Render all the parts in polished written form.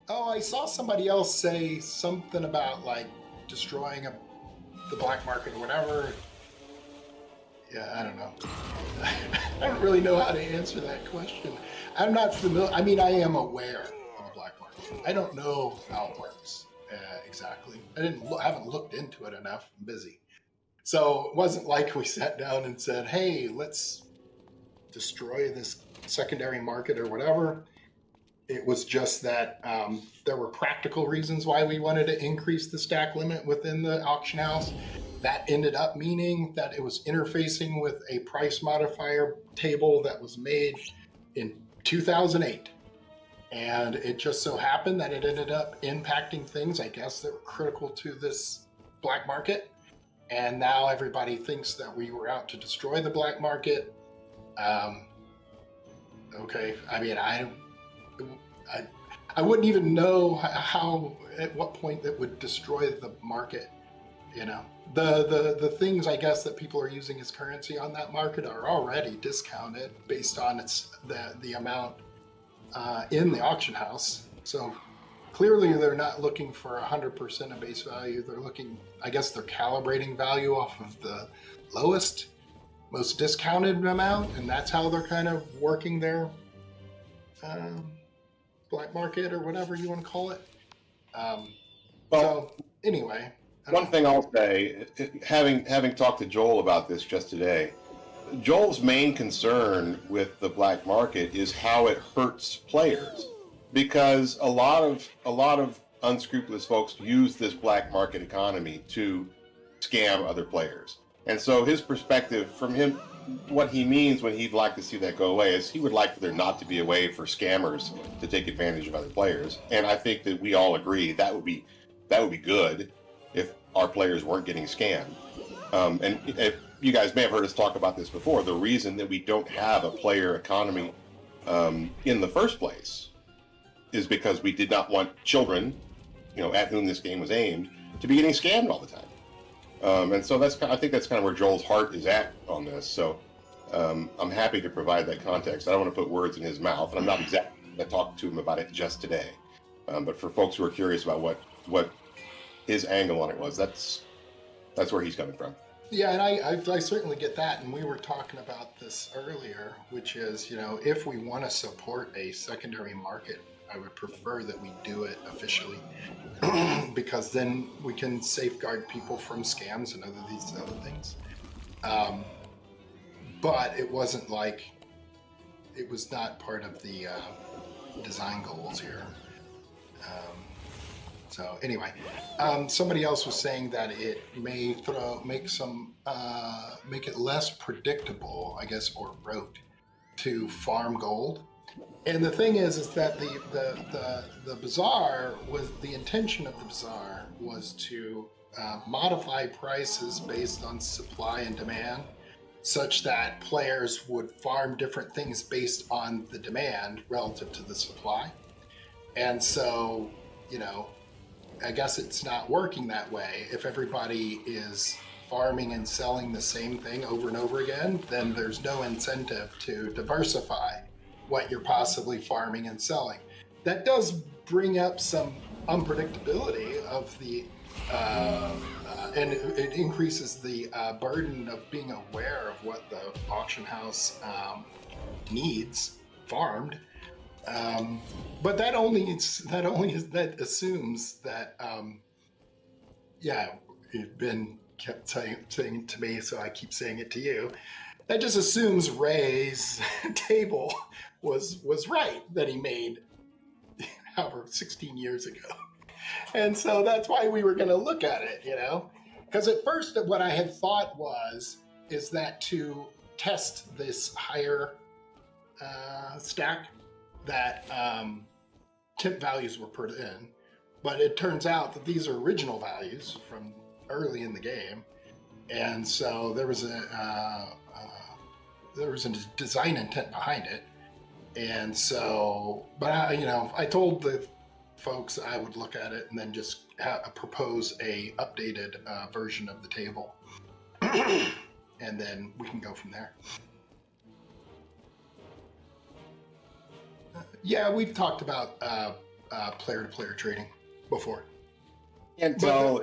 Oh, I saw somebody else say something about like destroying the black market or whatever. Yeah, I don't know. I don't really know how to answer that question. I'm not familiar. I mean, I am aware of the black market. I don't know how it works exactly. Haven't looked into it enough. I'm busy. So it wasn't like we sat down and said, "Hey, let's destroy this secondary market or whatever." It was just that there were practical reasons why we wanted to increase the stack limit within the auction house. That ended up meaning that it was interfacing with a price modifier table that was made in 2008. And it just so happened that it ended up impacting things, I guess, that were critical to this black market. And now everybody thinks that we were out to destroy the black market. Um, okay, I mean, I, I wouldn't even know how at what point that would destroy the market. You know, the things I guess that people are using as currency on that market are already discounted based on the amount in the auction house. So clearly they're not looking for 100% of base value. They're looking, I guess, they're calibrating value off of the lowest, most discounted amount, and that's how they're kind of working their um, black market or whatever you want to call it. Um, Well, so anyway, I don't one know. thing I'll say, having talked to Joel about this just today, Joel's main concern with the black market is how it hurts players, because a lot of unscrupulous folks use this black market economy to scam other players. And so his perspective from him, what he means when he'd like to see that go away is he would like for there not to be a way for scammers to take advantage of other players. And I think that we all agree that would be good if our players weren't getting scammed. And if you guys may have heard us talk about this before, the reason that we don't have a player economy in the first place is because we did not want children, at whom this game was aimed, to be getting scammed all the time. And so I think that's kind of where Joel's heart is at on this. So I'm happy to provide that context. I don't want to put words in his mouth, and I'm not exactly going to talk to him about it just today. But for folks who are curious about what his angle on it was, that's where he's coming from. Yeah, and I certainly get that. And we were talking about this earlier, which is, if we want to support a secondary market, I would prefer that we do it officially because then we can safeguard people from scams and these other things. Um, but it wasn't like it was not part of the design goals here. Um, So anyway, somebody else was saying that it may make it less predictable, I guess, or rote to farm gold. And the thing is that the bazaar was the intention of the bazaar was to modify prices based on supply and demand, such that players would farm different things based on the demand relative to the supply. And so, you know, I guess it's not working that way. If everybody is farming and selling the same thing over and over again, then there's no incentive to diversify what you're possibly farming and selling. That does bring up some unpredictability of and it increases the burden of being aware of what the auction house needs farmed. Um, but that assumes that yeah, you've been kept saying it to me, so I keep saying it to you. That just assumes Ray's table was right that he made however 16 years ago, and so that's why we were going to look at it, because at first what I had thought is that to test this higher stack that tip values were put in, but it turns out that these are original values from early in the game, and so there was a design intent behind it, and so, but I told the folks I would look at it and then just propose a updated version of the table, and then we can go from there. Yeah, we've talked about player-to-player trading before. Can't tell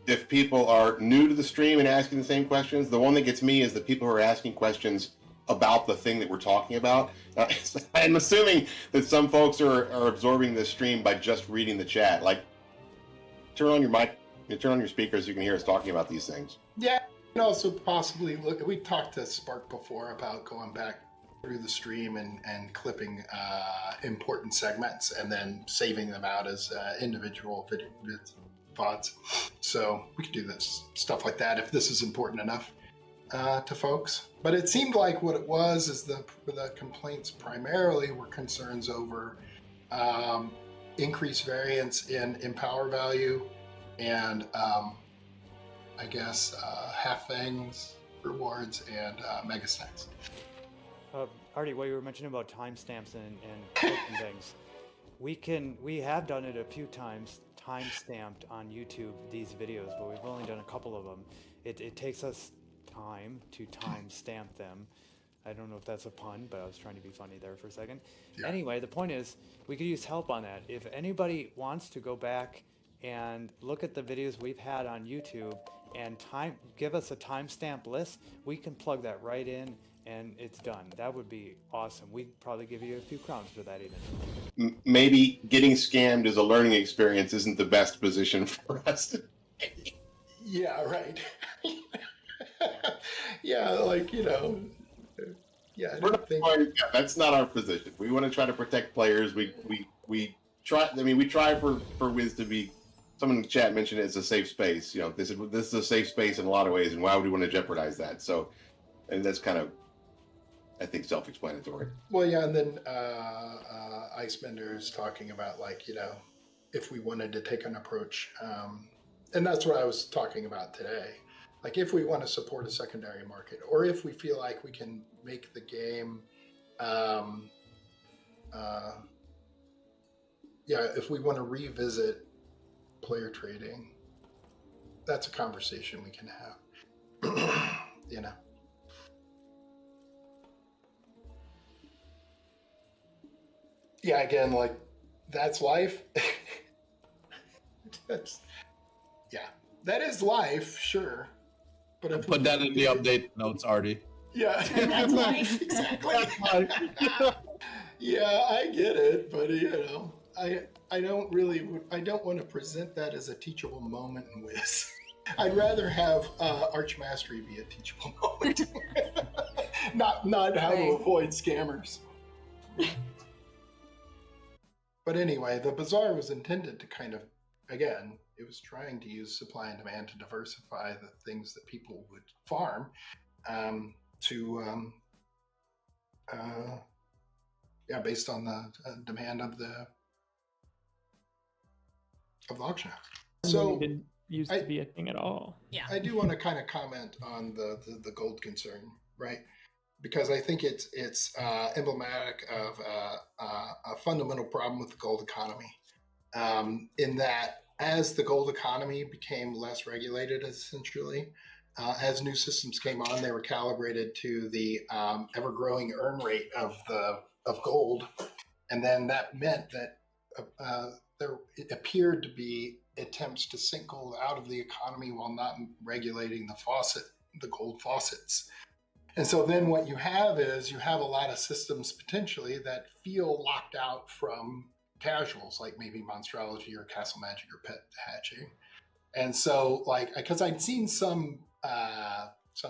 if people are new to the stream and asking the same questions. The one that gets me is the people who are asking questions about the thing that we're talking about. I'm assuming that some folks are absorbing this stream by just reading the chat. Like, turn on your mic, turn on your speakers so you can hear us talking about these things. Yeah, and also possibly look. We talked to Spark before about going back through the stream and clipping important segments and then saving them out as individual video VODs. So we could do this stuff like that if this is important enough to folks. But it seemed like what it was is the complaints primarily were concerns over increased variance in power value and I guess half fangs rewards and mega stacks. Artie, what you were mentioning about timestamps and clicking things, we have done it a few times, time-stamped on YouTube these videos, but we've only done a couple of them. It takes us time to time-stamp them. I don't know if that's a pun, but I was trying to be funny there for a second. Yeah. Anyway, the point is, we could use help on that. If anybody wants to go back and look at the videos we've had on YouTube and give us a timestamp list, we can plug that right in and it's done. That would be awesome. We'd probably give you a few crowns for that even. Maybe getting scammed as a learning experience isn't the best position for us. Yeah, right. Yeah, like, yeah, I don't think... that's not our position. We want to try to protect players. We try. I mean, we try for Wiz to be. Someone in the chat mentioned it's a safe space. This is a safe space in a lot of ways, and why would we want to jeopardize that? So, and that's kind of, I think, self-explanatory. Well, yeah, and then Icebender is talking about, like, if we wanted to take an approach, and that's what I was talking about today. Like, if we want to support a secondary market, or if we feel like we can make the game, if we want to revisit player trading, that's a conversation we can have. Yeah, again, like, that's life. That is life, sure. But if put that in the update notes, Artie. Yeah, that's life. Exactly. That's life. Yeah, I get it, but I don't want to present that as a teachable moment in Wiz. I'd rather have Arch Mastery be a teachable moment, not how to avoid scammers. But anyway, the Bazaar was intended to kind of, again, it was trying to use supply and demand to diversify the things that people would farm based on the demand of the auction house. So it didn't used to be a thing at all. Yeah, I do want to kind of comment on the gold concern, right? Because I think it's emblematic of a fundamental problem with the gold economy, in that as the gold economy became less regulated, essentially, as new systems came on, they were calibrated to the ever-growing earn rate of gold, and then that meant that it appeared to be attempts to sink gold out of the economy while not regulating the gold faucets. And so then what you have is a lot of systems potentially that feel locked out from casuals, like maybe Monstrology or Castle Magic or Pet Hatching. And so, like, because I'd seen some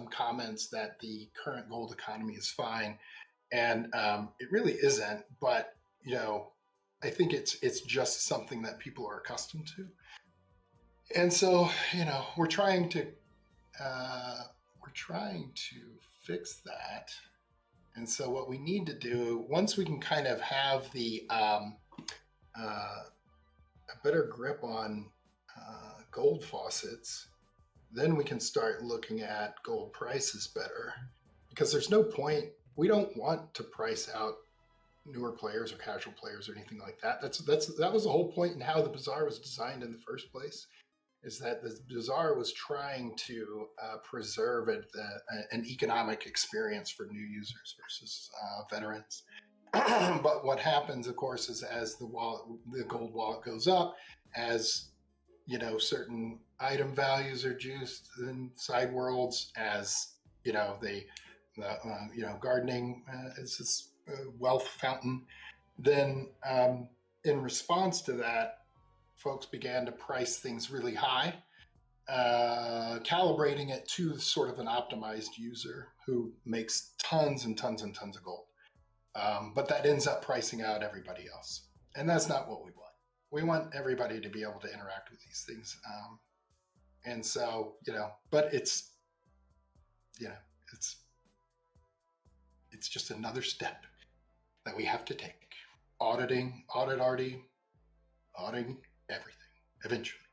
comments that the current gold economy is fine, and it really isn't. But I think it's just something that people are accustomed to. And so, we're trying to fix that. And so what we need to do, once we can kind of have a better grip on gold faucets, then we can start looking at gold prices better. Because there's no point, we don't want to price out newer players or casual players or anything like that. That was the whole point in how the Bazaar was designed in the first place, is that the Bazaar was trying to preserve an economic experience for new users versus veterans. But what happens, of course, is as the gold wallet goes up, as certain item values are juiced in side worlds, as gardening is this wealth fountain. Then, in response to that, folks began to price things really high, calibrating it to sort of an optimized user who makes tons and tons and tons of gold. But that ends up pricing out everybody else. And that's not what we want. We want everybody to be able to interact with these things. And so, but it's just another step that we have to take. Audit Artie, auditing everything eventually.